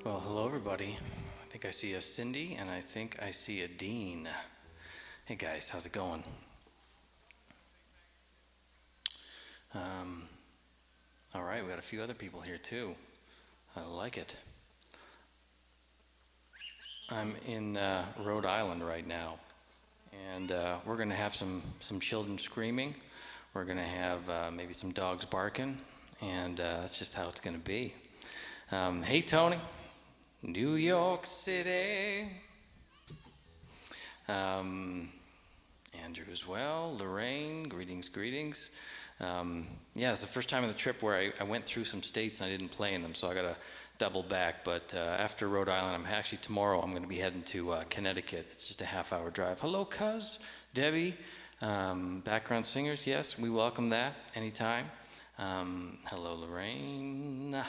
Well, hello everybody. I think I see a Cindy and I think I see a Dean. Hey guys, how's it going? Um, all right, we got a few other people here too. I like it. I'm in Rhode Island right now, and we're gonna have some children screaming. We're gonna have maybe some dogs barking, and that's just how it's gonna be. Hey Tony, New York City. Um, Andrew as well, Lorraine, greetings, greetings. Yeah, it's the first time on the trip where I went through some states and I didn't play in them, so I got to double back. But after Rhode Island, tomorrow I'm going to be heading to Connecticut. It's just a half-hour drive. Hello, Cuz, Debbie, background singers. Yes, we welcome that anytime. Hello, Lorraine.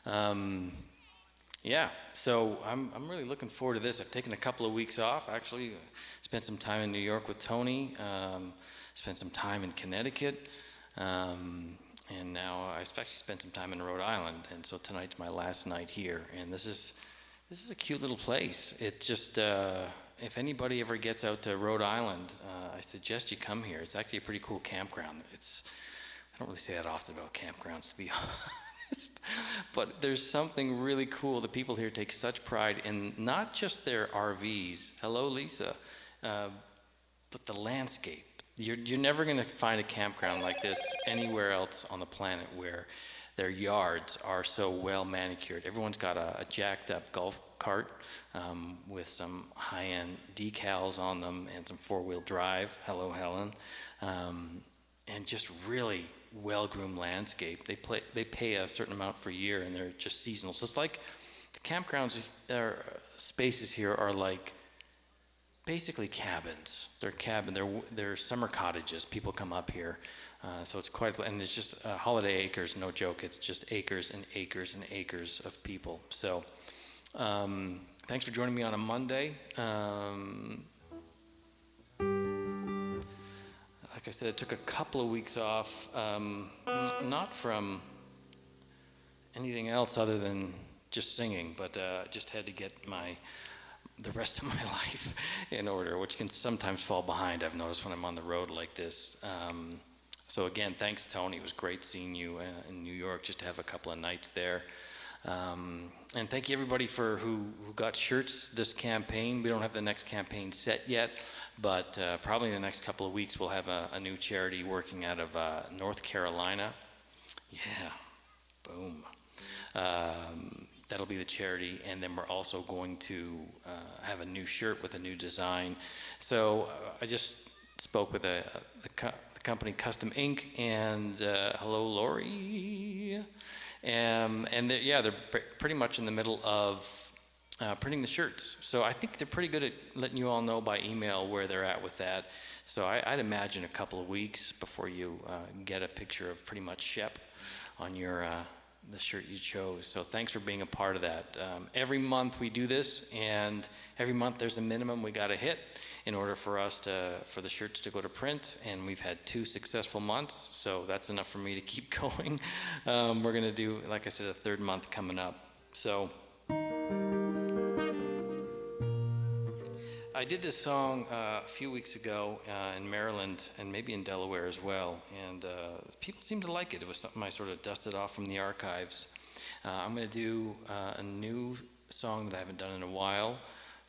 Um, yeah, so I'm really looking forward to this. I've taken a couple of weeks off, actually. Spent some time in New York with Tony, spent some time in Connecticut, and now I've actually spent some time in Rhode Island. And so tonight's my last night here, and this is a cute little place. It just if anybody ever gets out to Rhode Island, I suggest you come here. It's actually a pretty cool campground. I don't really say that often about campgrounds, to be honest. But there's something really cool. The people here take such pride in not just their RVs. Hello, Lisa. Uh, but the landscape. You're never going to find a campground like this anywhere else on the planet where their yards are so well manicured. Everyone's got a jacked up golf cart with some high-end decals on them and some four-wheel drive. Hello, Helen. And just really well-groomed landscape. They pay a certain amount per year, and they're just seasonal. So it's like the campgrounds or spaces here are like basically cabins. They're summer cottages. People come up here, so it's quite, and it's just holiday acres. No joke. It's just acres and acres and acres of people. So thanks for joining me on a Monday. Like I said, I took a couple of weeks off, not from anything else other than just singing, but just had to get the rest of my life in order, which can sometimes fall behind. I've noticed when I'm on the road like this. So again, thanks, Tony. It was great seeing you in New York, just to have a couple of nights there. And thank you everybody who got shirts this campaign. We don't have the next campaign set yet, but probably in the next couple of weeks we'll have a new charity working out of North Carolina. Yeah, boom. That'll be the charity, and then we're also going to have a new shirt with a new design. So I just spoke with the company Custom Ink, and hello, Lori. And they're pretty much in the middle of printing the shirts. So I think they're pretty good at letting you all know by email where they're at with that. So I'd imagine a couple of weeks before you get a picture of pretty much Shep on your the shirt you chose. So thanks for being a part of that. Every month we do this, and every month there's a minimum we got to hit in order for the shirts to go to print. And we've had 2 successful months, so that's enough for me to keep going. We're gonna do, like I said, a 3rd month coming up. So I did this song a few weeks ago in Maryland and maybe in Delaware as well, and people seemed to like it. It was something I sort of dusted off from the archives. I'm going to do a new song that I haven't done in a while.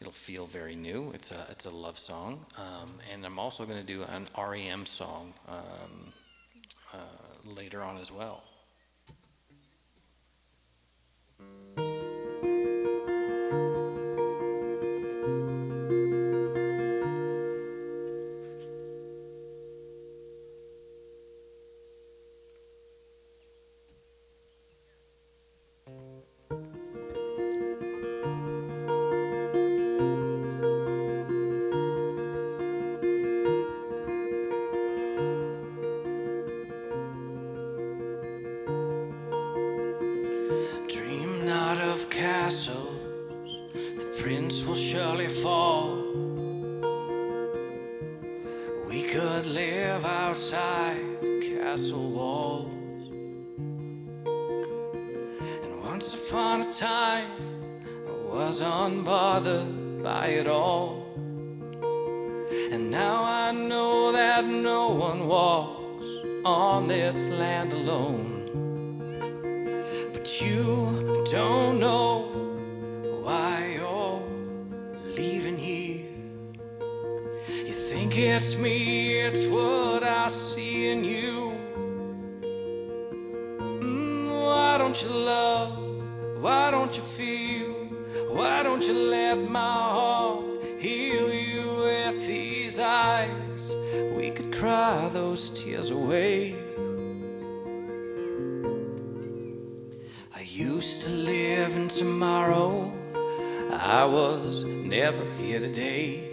It'll feel very new. It's a love song, and I'm also going to do an REM song later on as well. of castles, the prince will surely fall. We could live outside castle walls. And once upon a time, I was unbothered by it all. And now I know that no one walks on this land alone. But you don't know why you're leaving here. You think it's me, it's what I see in you. Why don't you love? Why don't you feel? Why don't you let my heart heal you with these eyes? We could cry those tears away. I used to live in tomorrow. I was never here today.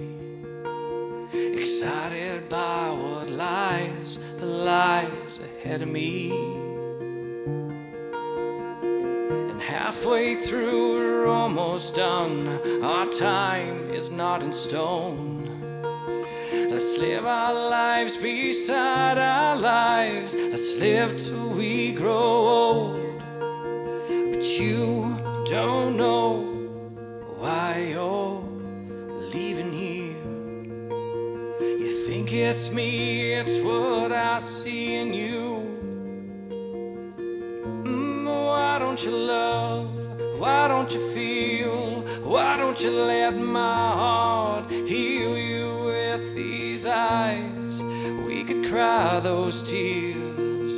Excited by what lies, the lies ahead of me. And halfway through, we're almost done. Our time is not in stone. Let's live our lives beside our lives. Let's live till we grow old. But you don't know why you're leaving here. You think it's me, it's what I see in you. Why don't you love? Why don't you feel? Why don't you let my heart heal you with these eyes? We could cry those tears.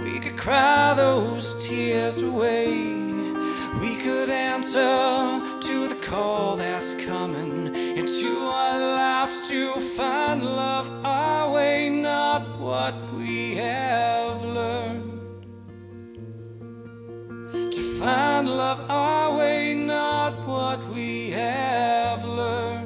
We could cry those tears away. We could answer to the call that's coming into our lives to find love our way, not what we have learned. To find love our way, not what we have learned.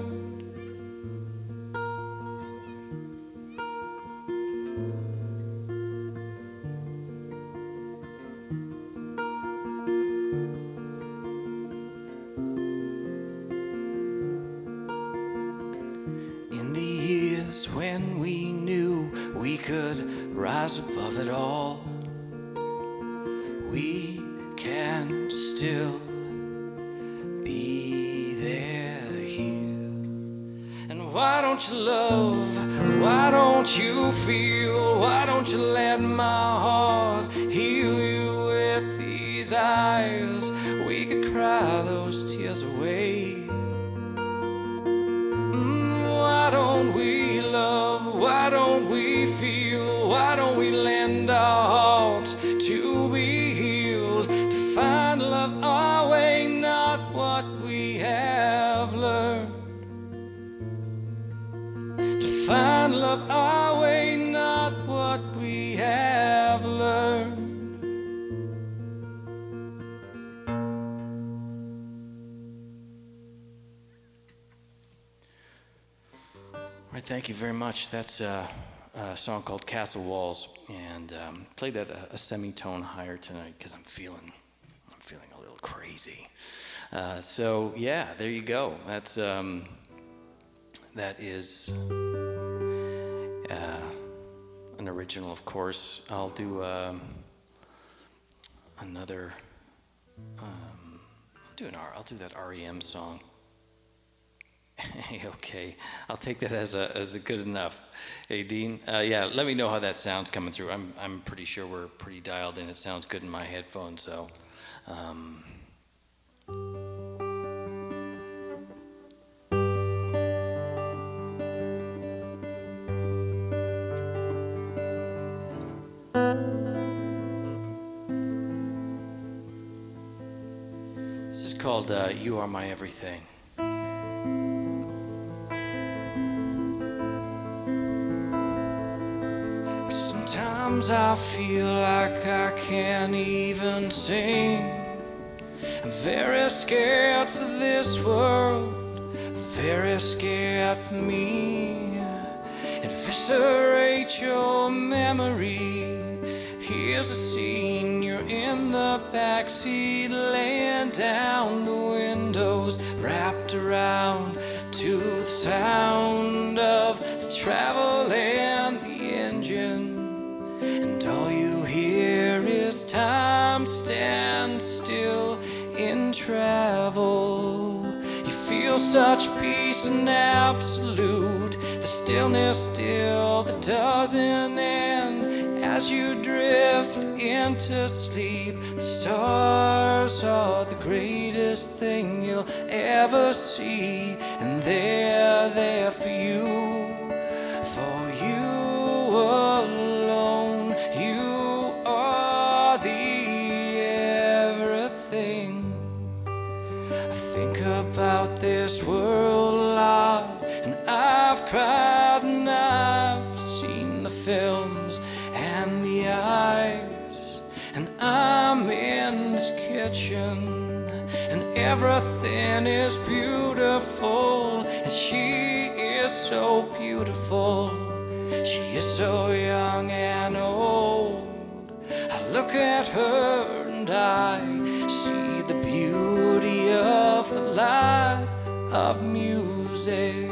In the years when we knew we could rise above it all, we can still be there here. And why don't you love? Why don't you feel? Why don't you let my heart heal you with these eyes? We could cry those tears away. Why don't we love? Why don't we feel? Why don't we lend our hearts to be healed? To find love our way, not what we have learned. To find love our way, not what we have learned. All right, thank you very much. That's a song called Castle Walls, and played at a semitone higher tonight because I'm feeling a little crazy. So yeah, there you go. That's that is an original, of course. I'll do another. I'll do that REM song. Okay, I'll take that as a good enough. Hey Dean, yeah, let me know how that sounds coming through. I'm pretty sure we're pretty dialed in. It sounds good in my headphones, so. This is called You Are My Everything. Sometimes I feel like I can't even sing. I'm very scared for this world, very scared for me. Eviscerate your memory. Here's a scene, you're in the the backseat, laying down the windows, wrapped around to the sound of the travel and the engine. And all you hear is time stand still in travel. You feel such peace and absolute, the stillness still that doesn't end. As you drift into sleep, the stars are the greatest thing you'll ever see, and they're there for you alone. You are the everything. I think about this world a lot, and I've cried and I've seen the films and the eyes, and I'm in this kitchen, and everything is beautiful, and she is so beautiful. She is so young and old. I look at her and I see the beauty of the light of music.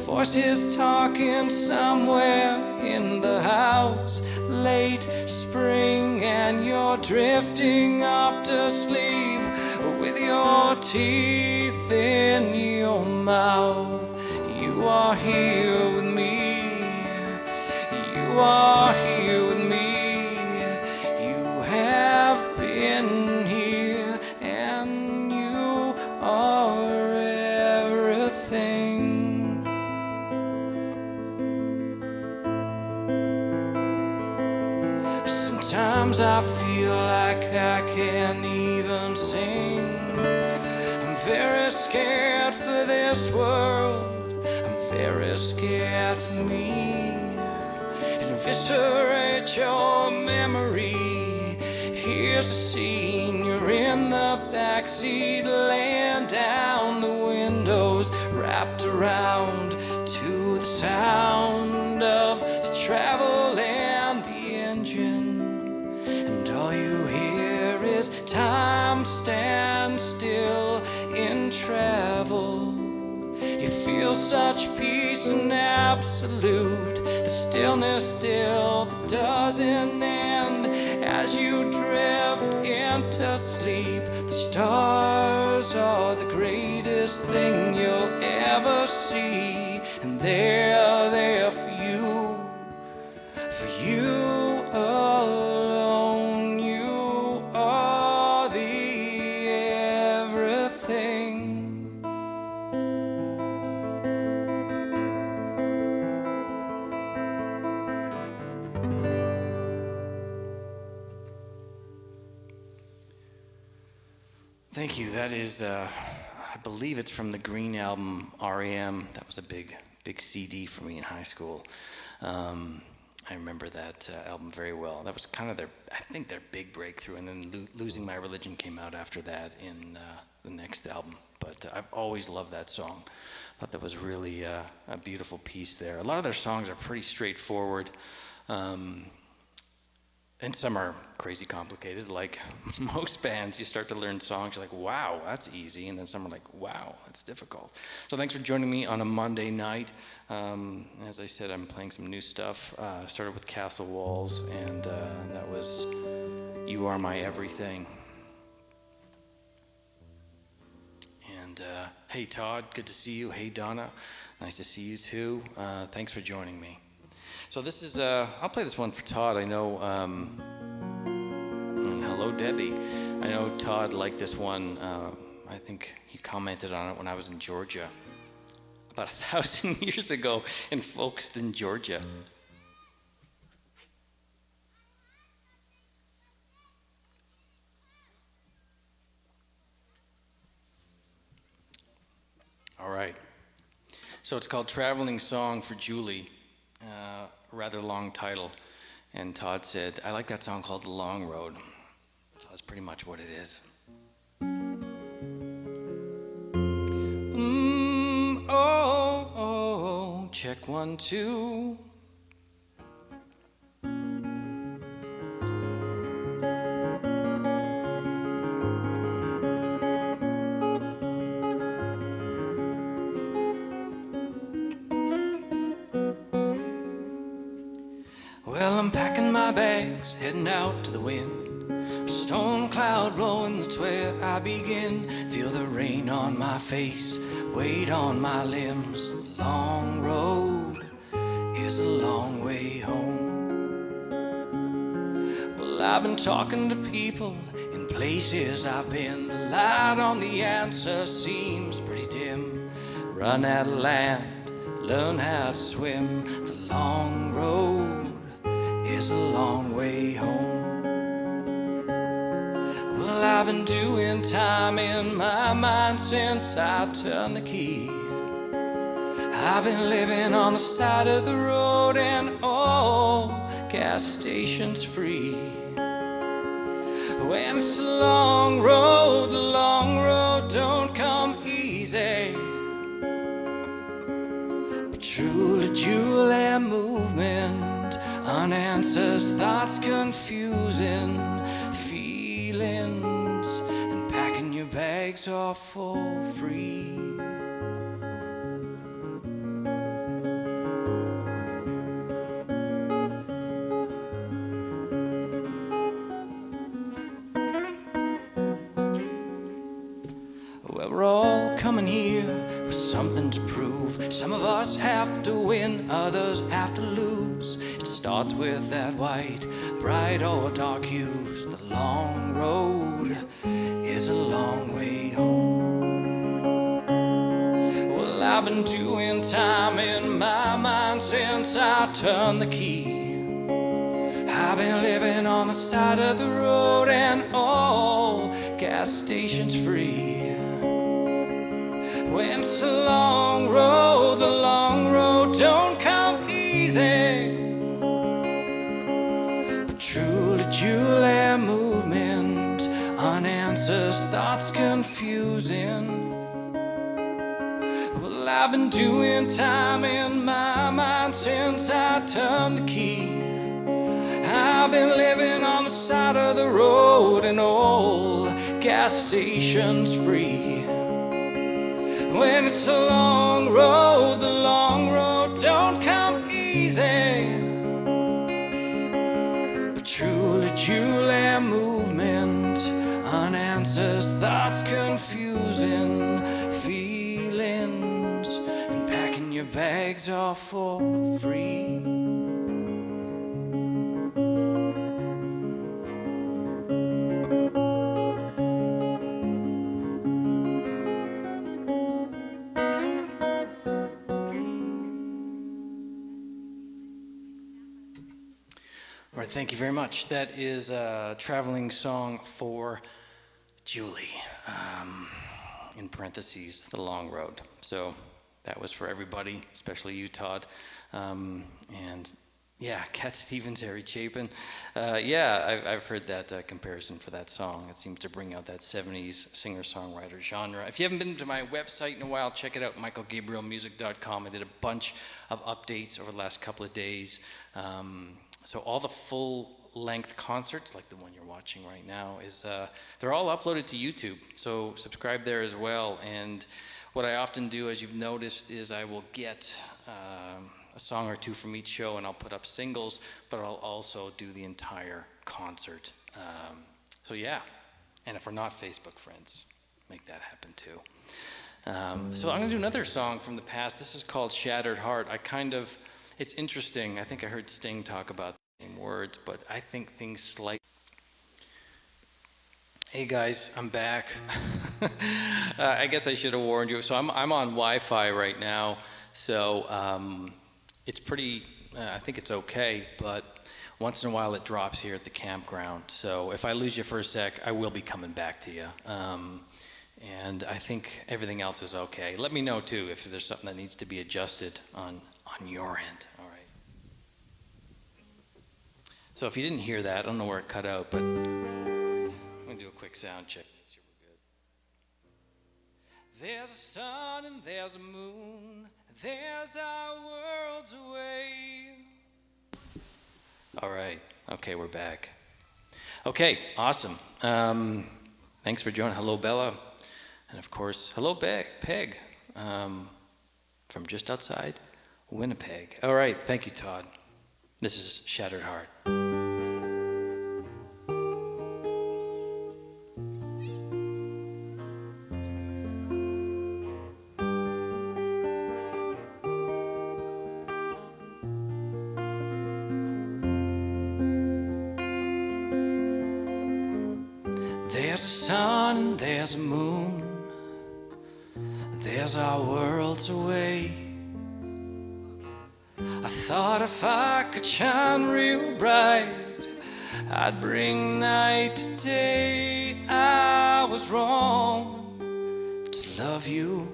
Voices talking somewhere in the house, late spring, and you're drifting off to sleep with your teeth in your mouth. You are here with me. You are here with me. You have been here, and you are everything. Sometimes I feel like I can't even sing. I'm very scared for this world. I'm very scared for me. Eviscerate your memory. Here's a scene. You're in the backseat, laying down the windows, wrapped around to the sound of the travel and the engine. And all you hear is time stand still in travel. You feel such peace and absolute, the stillness still that doesn't end. As you drift into sleep, the stars are the greatest thing you'll ever see, and they're there for you alone. You are the everything. Thank you. That is, I believe it's from the Green album, R.E.M. That was a big CD for me in high school. I remember that album very well. That was kind of their big breakthrough. And then Losing My Religion came out after that in the next album. But I've always loved that song. I thought that was really a beautiful piece there. A lot of their songs are pretty straightforward. And some are crazy complicated, like most bands. You start to learn songs, you're like, wow, that's easy. And then some are like, wow, that's difficult. So thanks for joining me on a Monday night. As I said, I'm playing some new stuff. Started with Castle Walls, and that was You Are My Everything. And hey, Todd, good to see you. Hey, Donna, nice to see you too. Thanks for joining me. So this is, I'll play this one for Todd. I know, and hello, Debbie. I know Todd liked this one. I think he commented on it when I was in Georgia about 1,000 years ago in Folkestone, Georgia. All right. So it's called Traveling Song for Julie. Rather long title. And Todd said, I like that song called The Long Road. So that's pretty much what it is. Oh, check 1, 2. my bags, heading out to the wind. Storm cloud blowing, that's where I begin. Feel the rain on my face, weight on my limbs. The long road is a long way home. Well, I've been talking to people in places I've been. The light on the answer seems pretty dim. Run out of land, learn how to swim. The long road is a long way home. Well, I've been doing time in my mind since I turned the key. I've been living on the side of the road, and all gas stations free. When it's a long road, the long road don't come easy. But truly, Julie, movement, unanswered thoughts, confusing feelings, and packing your bags off for free. Well, we're all coming here with something to prove. Some of us have to win, others have to lose. It starts with that white, bright or dark hues. The long road is a long way home. Well, I've been doing time in my mind since I turned the key. I've been living on the side of the road, and all gas stations free. When it's a long road, the long road don't come easy. But truly, Julie, movement, unanswered thoughts, confusing. Well, I've been doing time in my mind since I turned the key. I've been living on the side of the road, and all gas stations free. When it's a long road, the long road don't come easy. But truly, Julie, movement, unanswered thoughts, confusing feelings, and packing your bags off for free. All right, thank you very much. That is a traveling song for Julie, in parentheses, The Long Road. So that was for everybody, especially you, Todd. And yeah, Cat Stevens, Harry Chapin. I've heard that comparison for that song. It seems to bring out that 70s singer-songwriter genre. If you haven't been to my website in a while, check it out, michaelgabrielmusic.com. I did a bunch of updates over the last couple of days. So all the full-length concerts, like the one you're watching right now, they're all uploaded to YouTube. So subscribe there as well. And what I often do, as you've noticed, is I will get a song or two from each show, and I'll put up singles, but I'll also do the entire concert. So yeah, and if we're not Facebook friends, make that happen too. So I'm going to do another song from the past. This is called Shattered Heart. It's interesting. I think I heard Sting talk about the same words, but I think things slightly... Hey guys, I'm back. I guess I should have warned you. So I'm on Wi-Fi right now, so it's pretty, I think it's okay, but once in a while it drops here at the campground. So if I lose you for a sec, I will be coming back to you. And I think everything else is okay. Let me know too if there's something that needs to be adjusted on your end. All right. So if you didn't hear that, I don't know where it cut out, but I'm going to do a quick sound check. Make sure we're good. There's a sun and there's a moon. There's our worlds away. All right. Okay, we're back. Okay, awesome. Thanks for joining. Hello, Bella. And of course, hello, Peg, from just outside Winnipeg. All right, thank you, Todd. This is Shattered Heart. There's a sun and there's a moon, there's our worlds away. I thought if I could shine real bright, I'd bring night to day. I was wrong to love you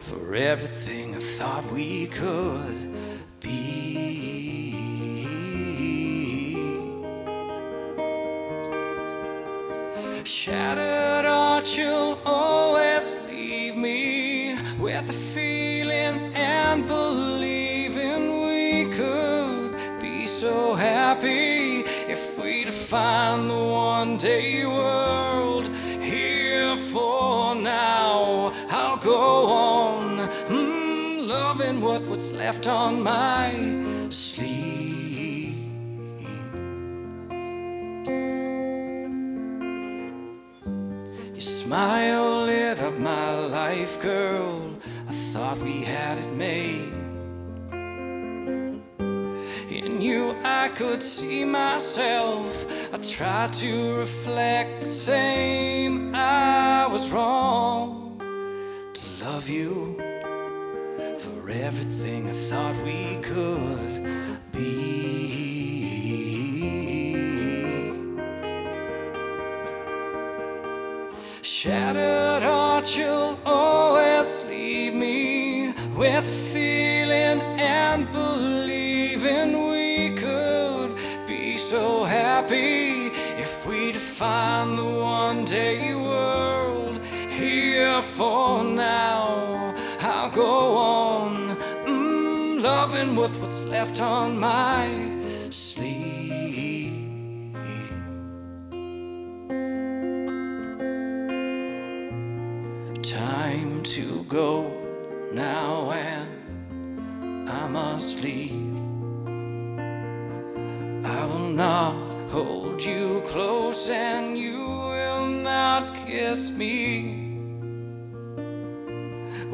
for everything I thought we could be. Shattered heart, you'll always leave me with a feeling and believing we could be so happy if we'd find the one day world. Here for now, I'll go on loving what's left on my sleeve. Your smile lit up my life, girl. I thought we had it made. In you I could see myself. I tried to reflect the same. I was wrong to love you for everything I thought we could be. Shattered heart, you'll always leave me with a feeling and believing we could be so happy if we'd find the one day world. Here for now, I'll go on loving what's left on my sleeve. Time to go now, and I must leave. I will not hold you close, and you will not kiss me.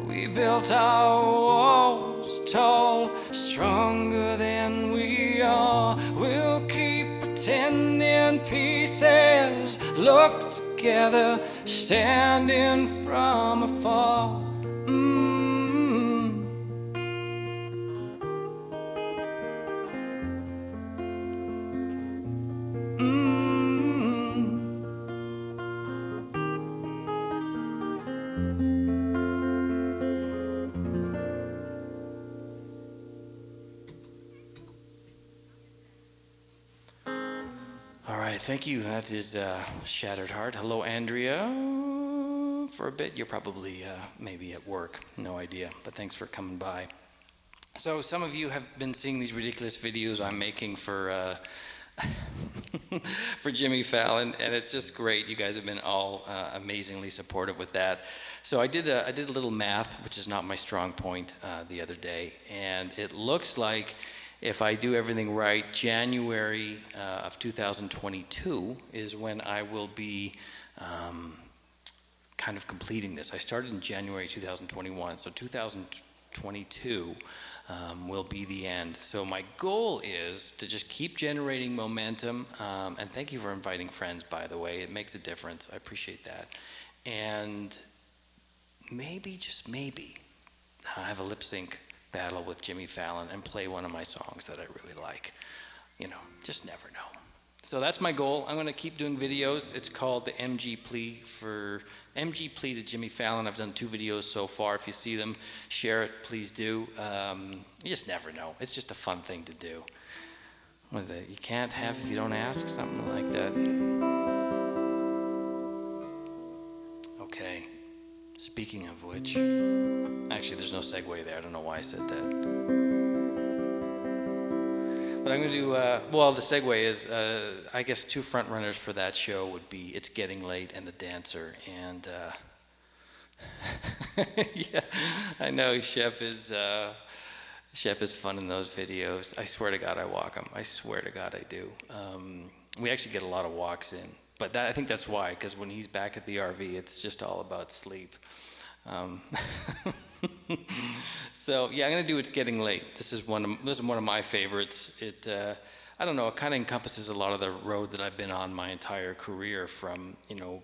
We built our walls tall, stronger than we are. We'll keep pretending pieces look together, standing from afar. All right, thank you. That is Shattered Heart. Hello, Andrea. For a bit, you're probably maybe at work. No idea, but thanks for coming by. So some of you have been seeing these ridiculous videos I'm making for for Jimmy Fallon, and it's just great. You guys have been all amazingly supportive with that. So I did a little math, which is not my strong point, the other day, and it looks like if I do everything right, January of 2022 is when I will be kind of completing this. I started in January 2021, so 2022 will be the end. So my goal is to just keep generating momentum, and thank you for inviting friends, by the way. It makes a difference. I appreciate that. And maybe, just maybe, I have a lip sync battle with Jimmy Fallon and play one of my songs that I really like. You know, just never know. So that's my goal. I'm going to keep doing videos. It's called the MG Plea to Jimmy Fallon. I've done 2 videos so far. If you see them, share it, please do. You just never know. It's just a fun thing to do. What is it? You can't have if you don't ask, something like that. Okay. Speaking of which, actually there's no segue there. I don't know why I said that. But I'm going to do, well, the segue is, I guess 2 front runners for that show would be It's Getting Late and The Dancer. And, yeah, I know Shep is fun in those videos. I swear to God I walk them. I swear to God I do. We actually get a lot of walks in. But I think that's why, because when he's back at the RV, it's just all about sleep. So yeah, I'm gonna do It's Getting Late. This is one of my favorites. I I don't know, it kind of encompasses a lot of the road that I've been on my entire career, from,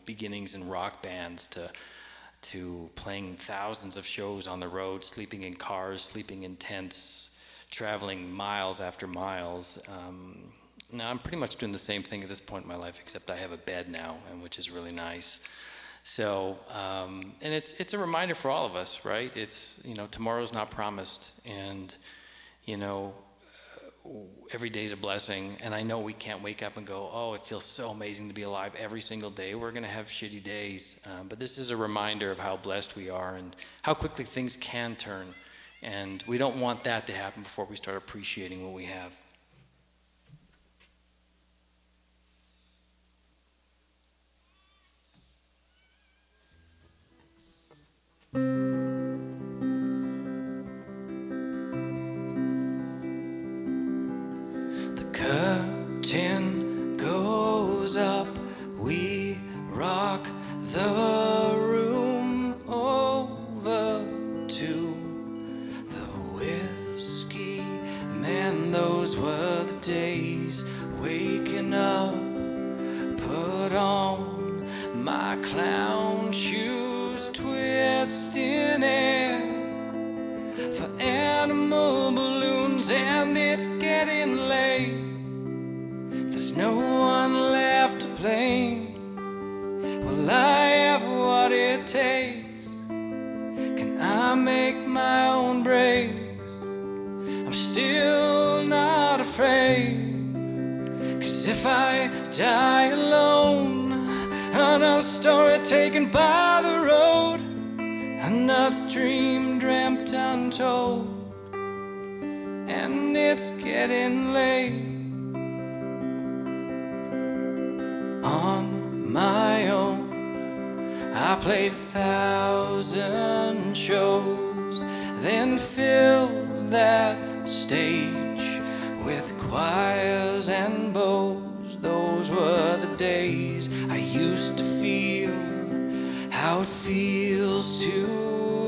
beginnings in rock bands to playing thousands of shows on the road, sleeping in cars, sleeping in tents, traveling miles after miles. Now I'm pretty much doing the same thing at this point in my life, except I have a bed now, and which is really nice. So, and it's a reminder for all of us, right? It's, tomorrow's not promised, and, you know, every day's a blessing. And I know we can't wake up and go, oh, it feels so amazing to be alive every single day. We're going to have shitty days. But this is a reminder of how blessed we are and how quickly things can turn. And we don't want that to happen before we start appreciating what we have. The curtain goes up, we rock the room over to the whiskey. Man, those were the days, waking up, put on my clown shoes, twisting air for animal balloons, and it's getting late. There's no one left to blame. Will I have what it takes? Can I make my own breaks? I'm still not afraid. 'Cause if I die alone, another story taken by the road, another dream dreamt untold, and it's getting late. On my own, I played 1,000 shows, then filled that stage with choirs and bows. Those were the days I used to feel how it feels to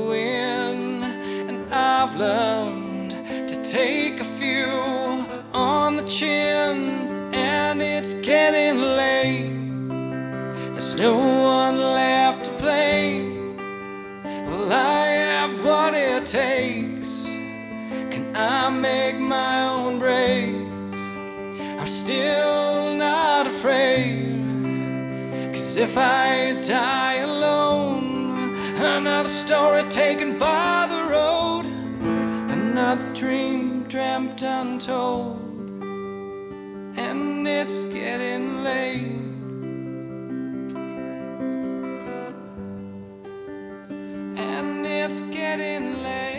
win, and I've learned to take a few on the chin, and it's getting late. There's no one left to blame. Will I have what it takes? Can I make my own breaks? I'm still not afraid. 'Cause if I die alone, another story taken by the road, another dream dreamt untold, and it's getting late. And it's getting late.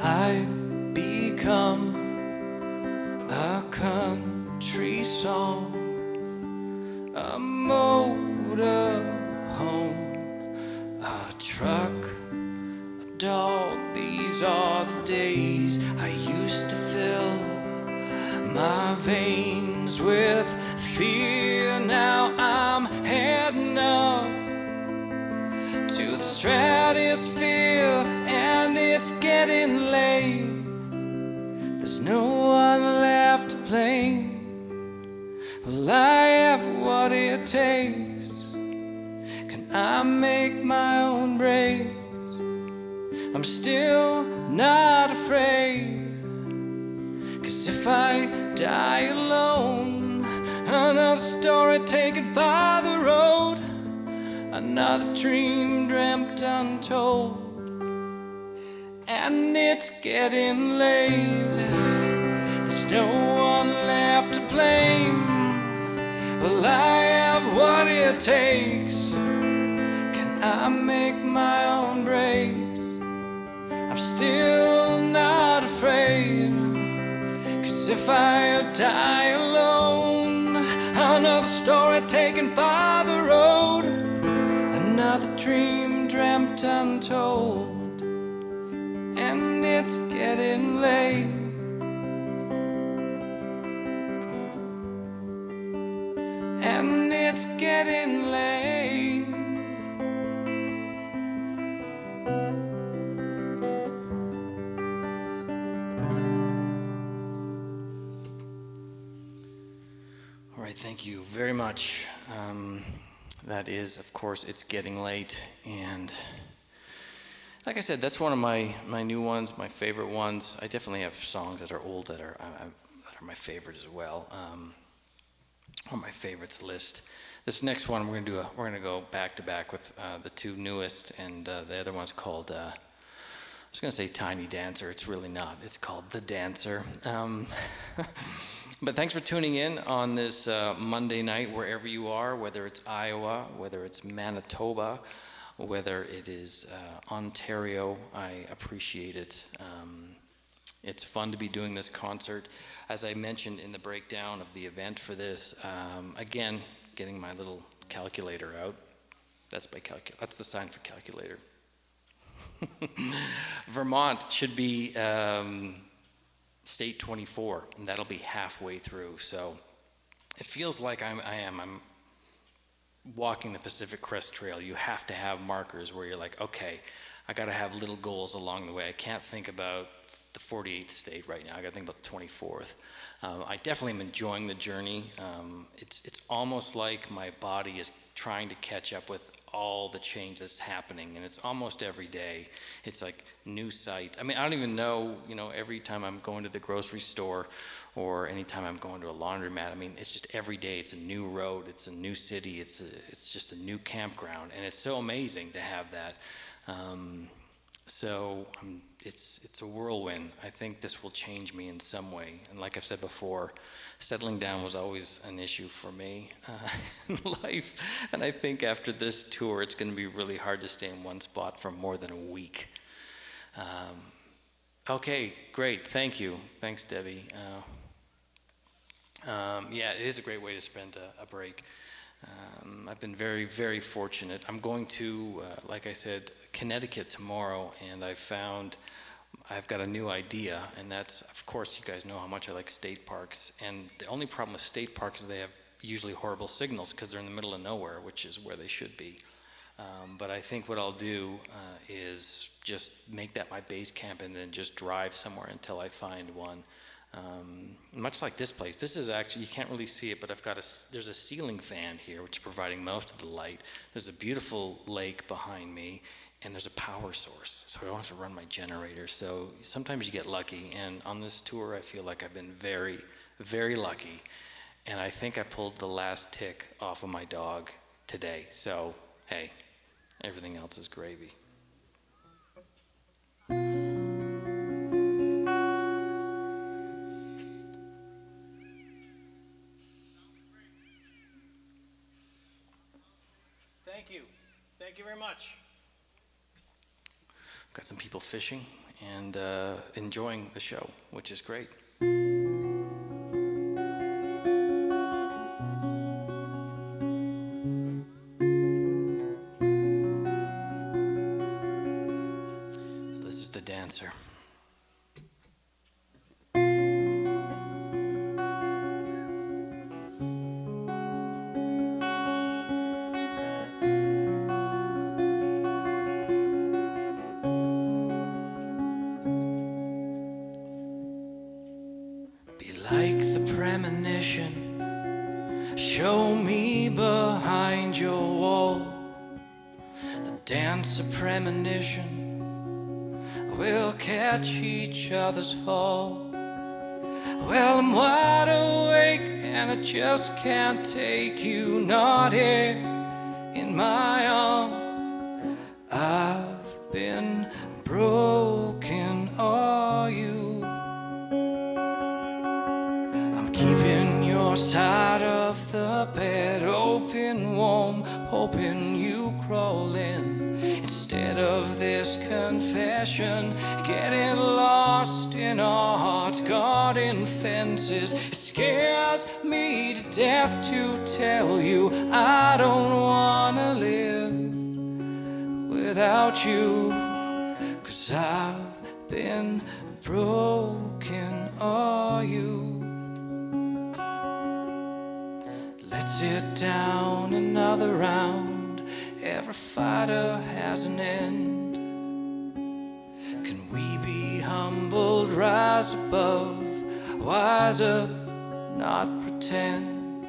I've become a country song, a motor home, a truck, a dog. These are the days I used to fill my veins with fear. Now I'm heading up to the stratosphere, and it's getting late. There's no one left to blame. Will I have what it takes? Can I make my own breaks? I'm still not afraid. 'Cause if I die alone, another story taken by the road, another dream dreamt untold, and it's getting late. There's no one left to blame. Will I have what it takes? Can I make my own breaks? I'm still not afraid. 'Cause if I die alone, another story taken by the road, another dream dreamt untold, and it's getting late. And it's getting late. All right, thank you very much. That is, of course, It's Getting Late, and like I said, that's one of my new ones, my favorite ones. I definitely have songs that are old that are my favorite as well. On my favorites list. This next one we're gonna go back to back with the two newest, and the other one's called. I was gonna say Tiny Dancer. It's really not. It's called The Dancer. But thanks for tuning in on this Monday night, wherever you are, whether it's Iowa, whether it's Manitoba, whether it is Ontario. I appreciate it. It's fun to be doing this concert. As I mentioned in the breakdown of the event for this, again, getting my little calculator out. That's the sign for calculator. Vermont should be state 24, and that'll be halfway through. So it feels like I'm walking the Pacific Crest Trail. You have to have markers where you're like, okay, I got to have little goals along the way. I can't think about the 48th state right now. I got to think about the 24th. I definitely am enjoying the journey. It's almost like my body is trying to catch up with all the change that's happening, and it's almost every day. It's like new sights. I mean, I don't even know, every time I'm going to the grocery store or anytime I'm going to a laundromat, I mean, it's just every day. It's a new road. It's a new city. It's just a new campground, and it's so amazing to have that. So it's a whirlwind. I think this will change me in some way. And like I've said before, settling down was always an issue for me in life. And I think after this tour, it's going to be really hard to stay in one spot for more than a week. Okay, great. Thank you. Thanks, Debbie. Yeah, it is a great way to spend a break. I've been very, very fortunate. I'm going to, like I said, Connecticut tomorrow, and I've got a new idea, and that's, of course, you guys know how much I like state parks, and the only problem with state parks is they have usually horrible signals because they're in the middle of nowhere, which is where they should be. But I think what I'll do is just make that my base camp and then just drive somewhere until I find one. Much like this place, this is actually, you can't really see it, but there's a ceiling fan here which is providing most of the light. There's a beautiful lake behind me, and there's a power source, so I don't have to run my generator. So sometimes you get lucky, and on this tour I feel like I've been very, very lucky, and I think I pulled the last tick off of my dog today. So hey, everything else is gravy. Thank you very much. Got some people fishing and enjoying the show, which is great. This is The Dancer. Like the premonition, show me behind your wall. The dance of premonition, we'll catch each other's fall. Well, I'm wide awake and I just can't take you not here in my arms. I've been broken, are you? Keeping your side of the bed open, warm, hoping you crawl in. Instead of this confession, getting lost in our hearts, guarding fences. It scares me to death to tell you I don't wanna live without you, 'cause I've been broken, are you? Let's sit down another round. Every fighter has an end. Can we be humbled, rise above, wise up, not pretend?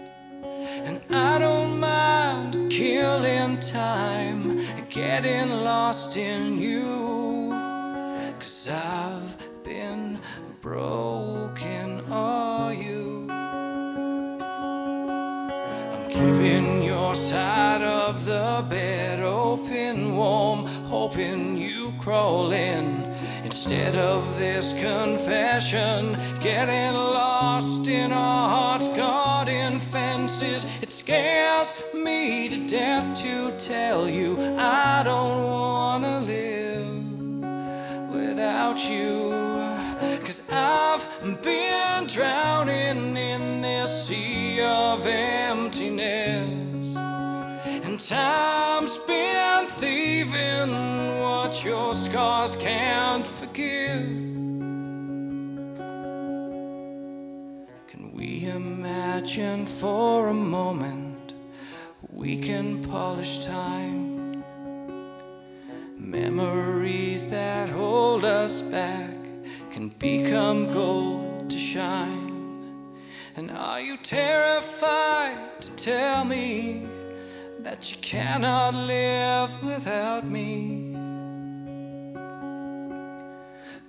And I don't mind killing time, getting lost in you, 'cause I've been broken, are you? I'm keeping your side of the bed open, warm, hoping you crawl in. Instead of this confession, getting lost in our hearts, guarding fences. It scares me to death to tell you I don't wanna live without you, 'cause I've been drowning in this sea of emptiness, and time's been thieving what your scars can't forgive. Can we imagine for a moment we can polish time? Memories that hold us back can become gold to shine. And are you terrified to tell me that you cannot live without me?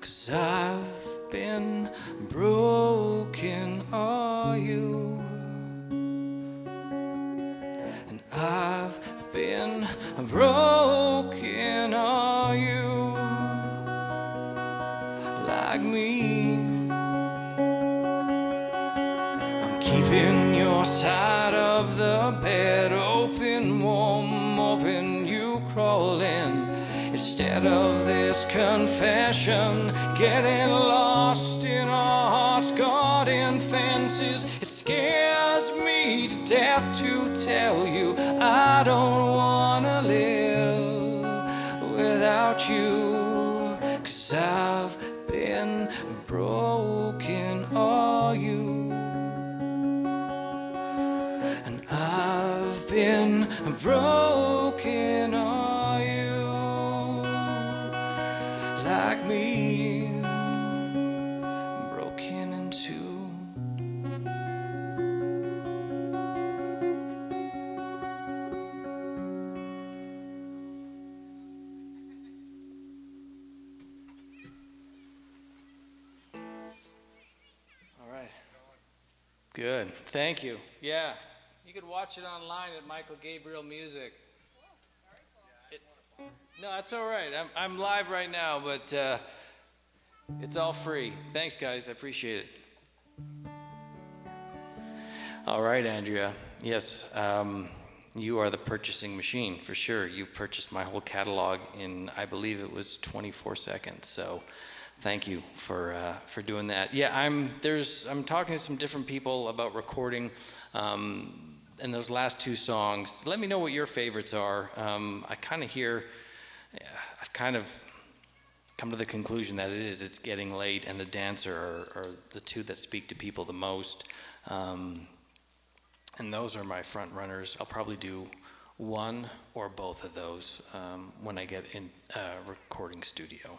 'Cause I've been broken, are you? And I've been broken, are you? Like me. I'm keeping your side of the bed open, warm, hoping you crawl in. Instead of this confession, getting lost in our hearts, guarding fences. It scares me to death to tell you I don't wanna live without you, 'cause I've been broken, are you? And I've been broken, are you? Like me, broken in two. All right. Good. Thank you. Yeah. You could watch it online at Michael Gabriel Music. No, that's all right. I'm live right now, but it's all free. Thanks, guys. I appreciate it. All right, Andrea. Yes, you are the purchasing machine for sure. You purchased my whole catalog in, I believe it was 24 seconds. So, thank you for doing that. Yeah, I'm talking to some different people about recording. And those last two songs, let me know what your favorites are. I kind of hear, I've kind of come to the conclusion that it's getting late, and the dancer are the two that speak to people the most. And those are my front runners. I'll probably do one or both of those when I get in a recording studio.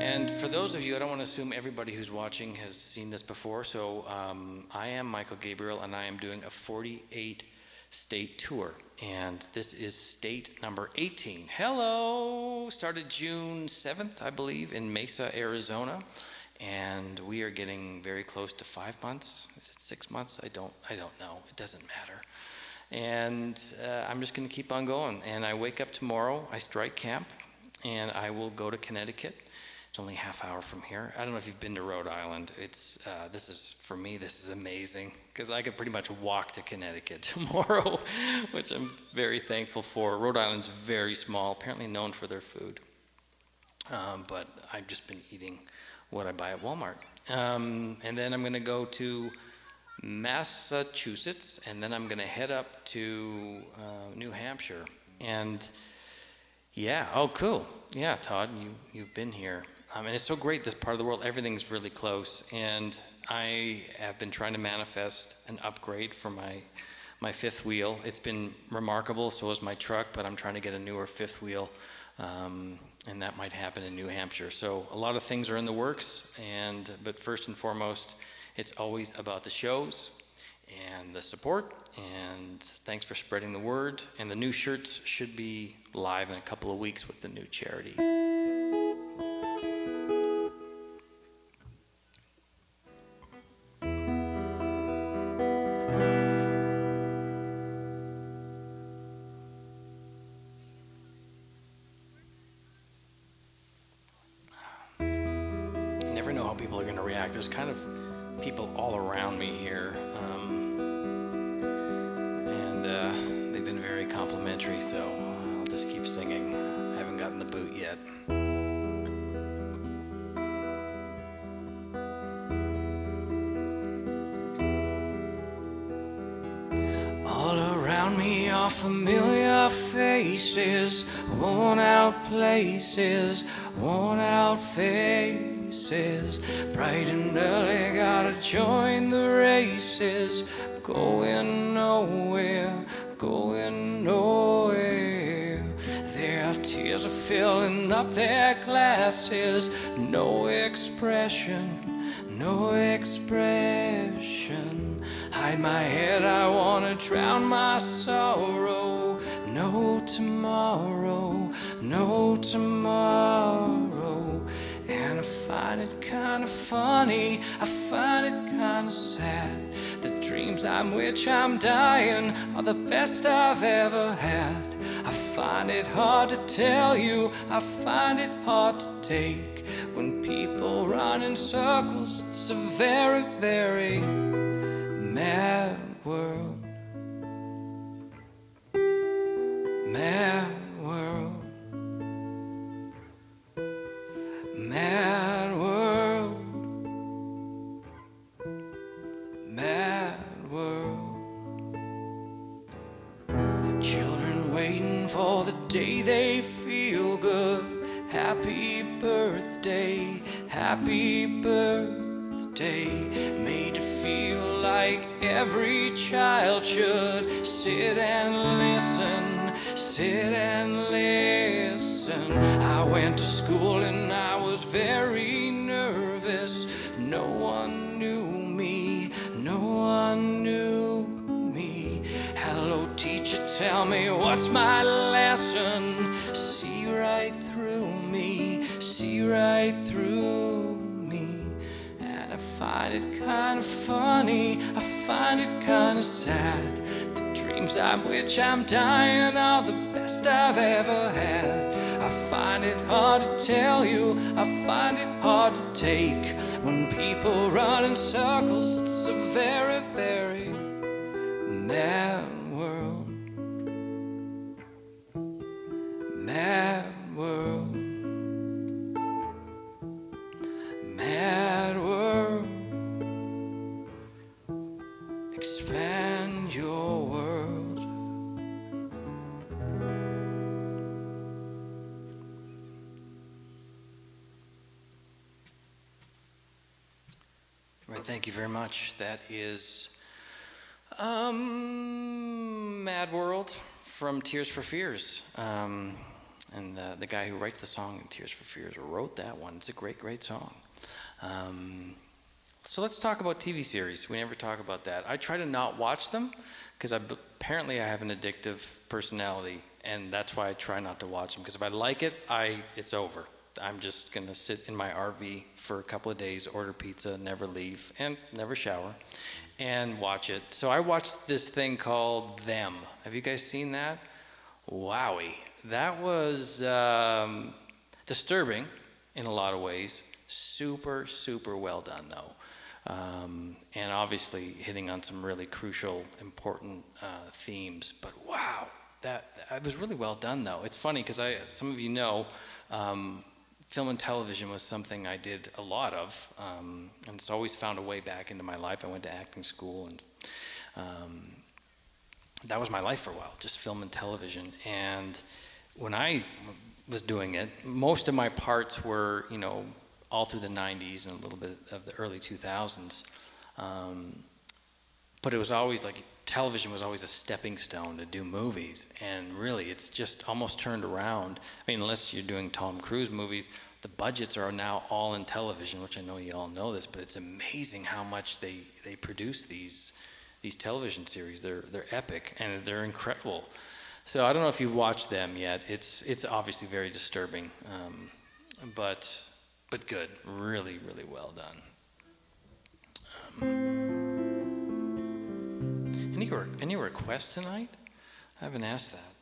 And for those of you, I don't want to assume everybody who's watching has seen this before, so I am Michael Gabriel, and I am doing a 48 state tour, and this is state number 18. Hello! Started June 7th, I believe, in Mesa, Arizona, and we are getting very close to 5 months. Is it 6 months? I don't know. It doesn't matter. And I'm just going to keep on going. And I wake up tomorrow, I strike camp, and I will go to Connecticut. It's only a half hour from here. I don't know if you've been to Rhode Island. This is amazing, because I could pretty much walk to Connecticut tomorrow, which I'm very thankful for. Rhode Island's very small, apparently known for their food. But I've just been eating what I buy at Walmart. And then I'm going to go to Massachusetts, and then I'm going to head up to New Hampshire. And yeah, oh cool. Yeah, Todd, you've been here. And it's so great, this part of the world. Everything's really close. And I have been trying to manifest an upgrade for my fifth wheel. It's been remarkable, so is my truck, but I'm trying to get a newer fifth wheel. and that might happen in New Hampshire. So a lot of things are in the works, but first and foremost, it's always about the shows and the support, and thanks for spreading the word. And the new shirts should be live in a couple of weeks with the new charity. You never know how people are going to react. There's kind of people all around me here, and they've been very complimentary, so I'll just keep singing. I haven't gotten the boot yet. All around me are familiar faces, worn out places, worn out faces. Bright and early, gotta join the races, going nowhere, going nowhere. Their tears are filling up their glasses, no expression, no expression. Hide my head, I wanna drown my sorrow. No tomorrow, no tomorrow. And I find it kinda funny, I find it kinda sad. The dreams which I'm dying are the best I've ever had. I find it hard to tell you, I find it hard to take. When people run in circles, it's a very, very mad world. Mad world. Mad world. Mad world. Children waiting for the day they feel good. Happy birthday, happy birthday. Made to feel like every child should. Sit and listen, sit and listen. I went to school and I was very nervous. No one knew me, no one knew me. Hello teacher, tell me what's my lesson. See right through me, see right through me. And I find it kind of funny, I find it kind of sad. The dreams which I'm dying are the best I've ever had. I find it hard to tell you, I find it hard to take. When people run in circles, it's a very, very mad world. Mad world. Mad world. Expand your world. Right, thank you very much. That is Mad World from Tears for Fears. And the guy who writes the song in Tears for Fears wrote that one. It's a great, great song. So let's talk about TV series. We never talk about that. I try to not watch them because apparently I have an addictive personality, and that's why I try not to watch them. Because if I like it, it's over. I'm just going to sit in my RV for a couple of days, order pizza, never leave, and never shower, and watch it. So I watched this thing called Them. Have you guys seen that? Wowie. That was disturbing in a lot of ways. Super, super well done, though. And obviously hitting on some really crucial, important themes. But wow, that was really well done, though. It's funny because some of you know, film and television was something I did a lot of, and it's always found a way back into my life. I went to acting school, and that was my life for a while, just film and television. And when I was doing it, most of my parts were, all through the 90s and a little bit of the early 2000s. But it was always like television was always a stepping stone to do movies, and really it's just almost turned around. I mean, unless you're doing Tom Cruise movies, the budgets are now all in television, which I know you all know this, but it's amazing how much they produce these television series. They're epic and they're incredible. So I don't know if you've watched them yet. It's obviously very disturbing, but good, really well done. Any requests tonight? I haven't asked that.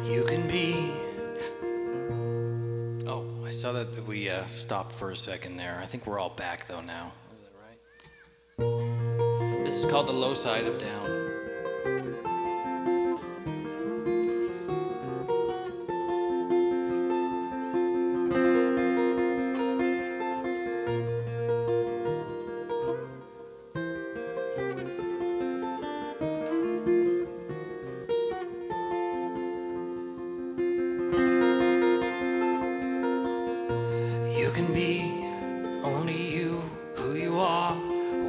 You can be. Oh, I saw that we stopped for a second there. I think we're all back though now. Is that right? This is called The Low Side of Down. You can be only you, who you are,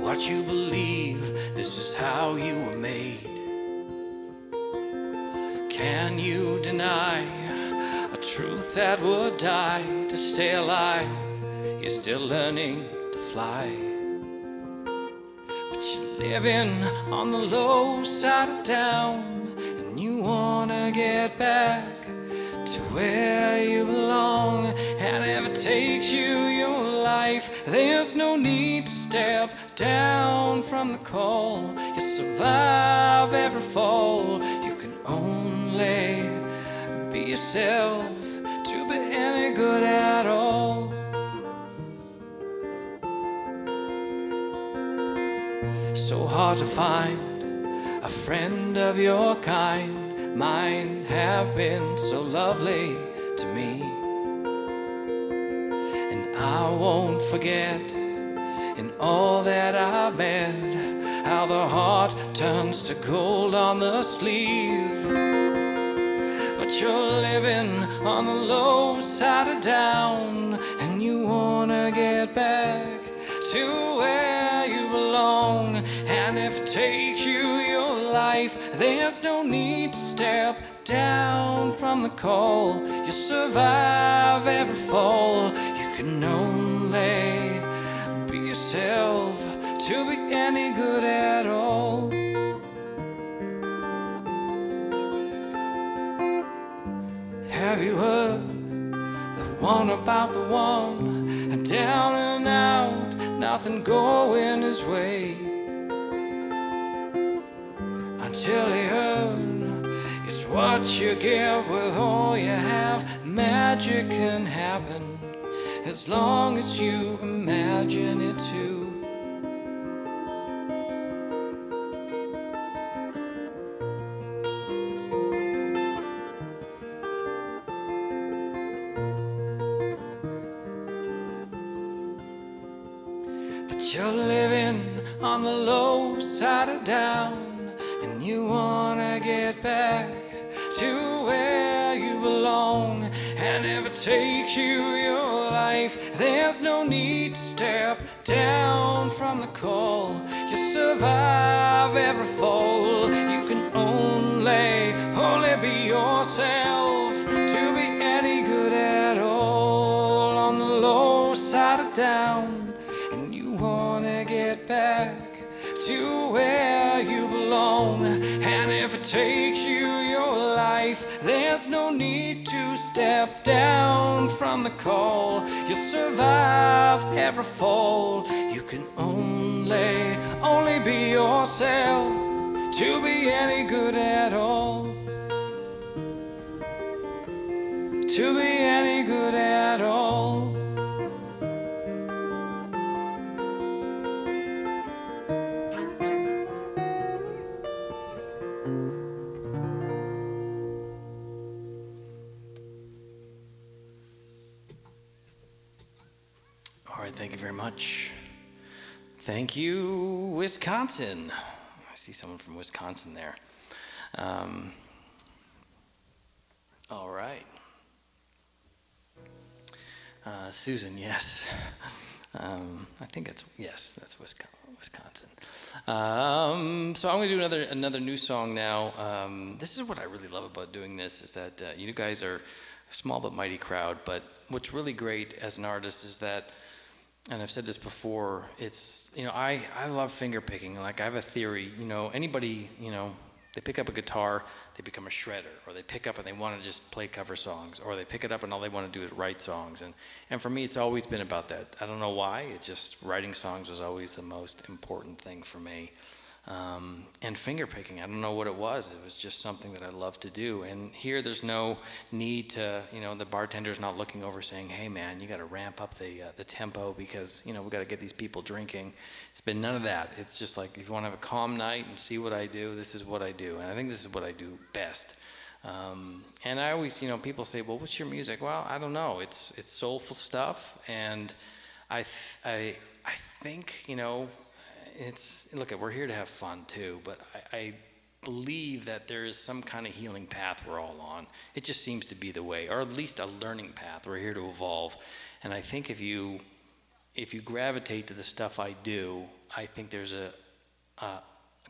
what you believe. This is how you were made. Can you deny a truth that would die to stay alive? You're still learning to fly, but you're living on the low side of down, and you wanna get back to where you belong. And if it takes you your life, there's no need to step down from the call. You survive every fall. You can only be yourself to be any good at all. So hard to find a friend of your kind. Mine have been so lovely to me, and I won't forget in all that I've met how the heart turns to gold on the sleeve. But you're living on the low side of down, and you wanna get back to where you belong. And if it takes you your life, there's no need to step down from the call. You survive every fall. You can only be yourself to be any good at all. Have you heard the one about the one? Down and out, nothing going his way, until he heard it's what you give with all you have. Magic can happen as long as you imagine it too. You're living on the low side of down, and you wanna get back to where you belong. And if it takes you your life, there's no need to step down from the call. You survive every fall. You can only be yourself to be any good at all. On the low side of down, wanna get back to where you belong. And if it takes you your life, there's no need to step down from the call. You survive every fall. You can only be yourself to be any good at all. to be any good at all. All right, thank you very much. Thank you, Wisconsin. I see someone from Wisconsin there. All right. Susan, yes. I think that's Wisconsin. So I'm going to do another new song now. This is what I really love about doing this, is that you guys are a small but mighty crowd. But what's really great as an artist is that, and I've said this before, it's, I love finger picking. Like, I have a theory, anybody, they pick up a guitar, they become a shredder, or they pick up and they want to just play cover songs, or they pick it up and all they want to do is write songs. And for me, it's always been about that. I don't know why. It just, writing songs was always the most important thing for me. And finger picking, I don't know what it was. It was just something that I love to do. And here, there's no need to, the bartender's not looking over saying, hey man, you got to ramp up the tempo because, we got to get these people drinking. It's been none of that. It's just like, if you want to have a calm night and see what I do, this is what I do. And I think this is what I do best. And I always, people say, well, what's your music? Well, I don't know. It's soulful stuff. And I think, look, we're here to have fun too, but I believe that there is some kind of healing path we're all on. It just seems to be the way, or at least a learning path. We're here to evolve. And I think if you gravitate to the stuff I do, I think there's a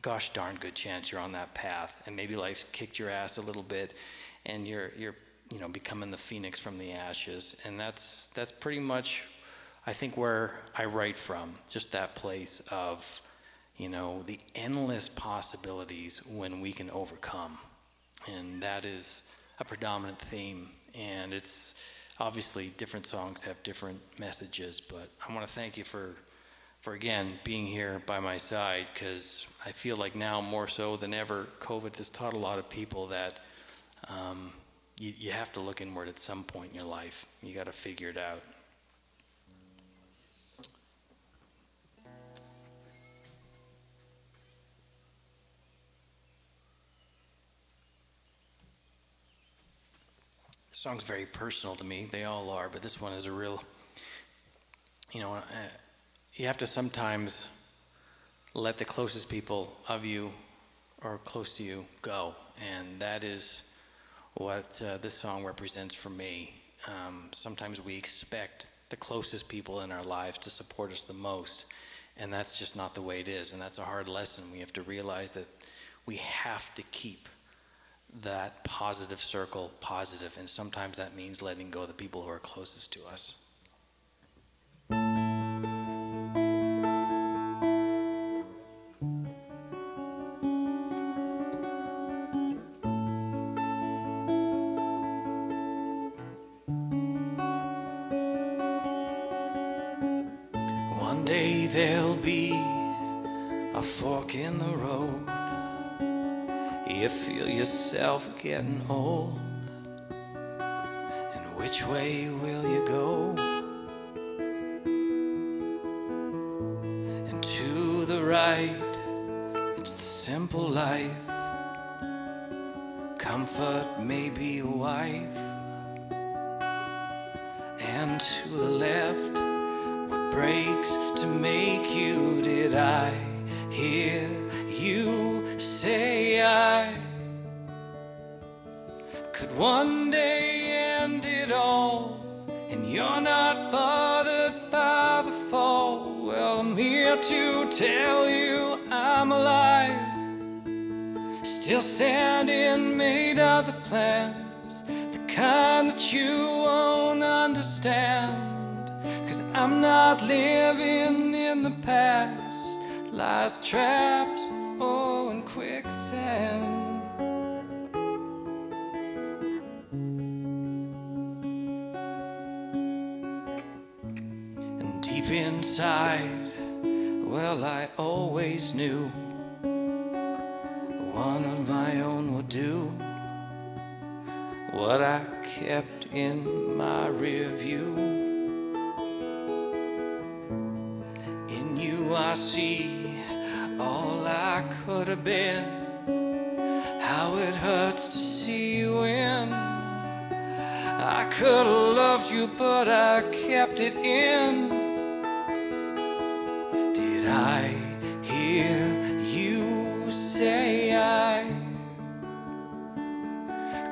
gosh darn good chance you're on that path. And maybe life's kicked your ass a little bit, and you're becoming the phoenix from the ashes. And that's pretty much, I think, where I write from, just that place of, the endless possibilities when we can overcome. And that is a predominant theme. And it's obviously different songs have different messages, but I want to thank you for again, being here by my side, because I feel like now more so than ever, COVID has taught a lot of people that you have to look inward at some point in your life. You got to figure it out. This song's very personal to me. They all are, but this one is a real, you have to sometimes let the closest people of you or close to you go. And that is what this song represents for me. Sometimes we expect the closest people in our lives to support us the most, and that's just not the way it is. And that's a hard lesson. We have to realize that we have to keep that positive circle positive, and sometimes that means letting go of the people who are closest to us. One day there'll be a fork in the road. You feel yourself getting old, and which way will you go? And to the right, it's the simple life. Comfort, maybe a wife. And to the left, what breaks to make you? Did I hear you say I could one day end it all, and you're not bothered by the fall? Well, I'm here to tell you I'm alive, still standing, made of the plans, the kind that you won't understand. 'Cause I'm not living in the past, lies trapped, oh, in quicksand. And deep inside, well, I always knew one of my own would do. what I kept in my rear view. In you I see all I could have been. How it hurts to see you win. I could have loved you, but I kept it in. Did I hear you say I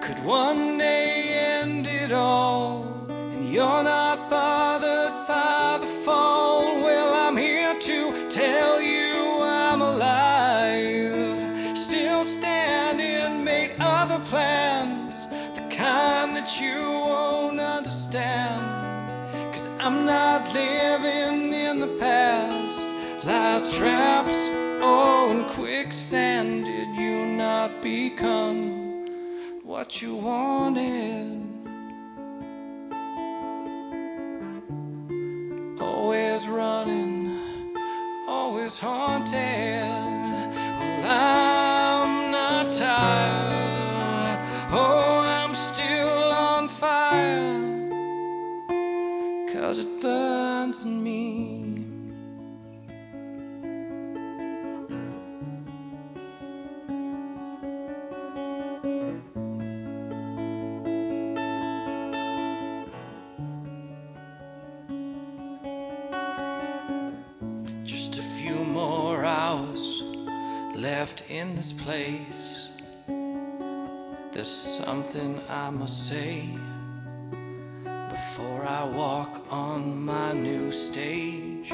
could one day end it all, and you're not bothered by the fall? Well, I'm here to tell you I'm alive, still standing, made other plans, the kind that you won't understand. 'Cause I'm not living in the past, lies, traps, oh, and quicksand. Did you not become what you wanted? Always running, always haunted. Well, I'm not tired, oh, I'm still on fire, 'cause it burns in me. Just a few more hours left in this place. There's something I must say before I walk on my new stage.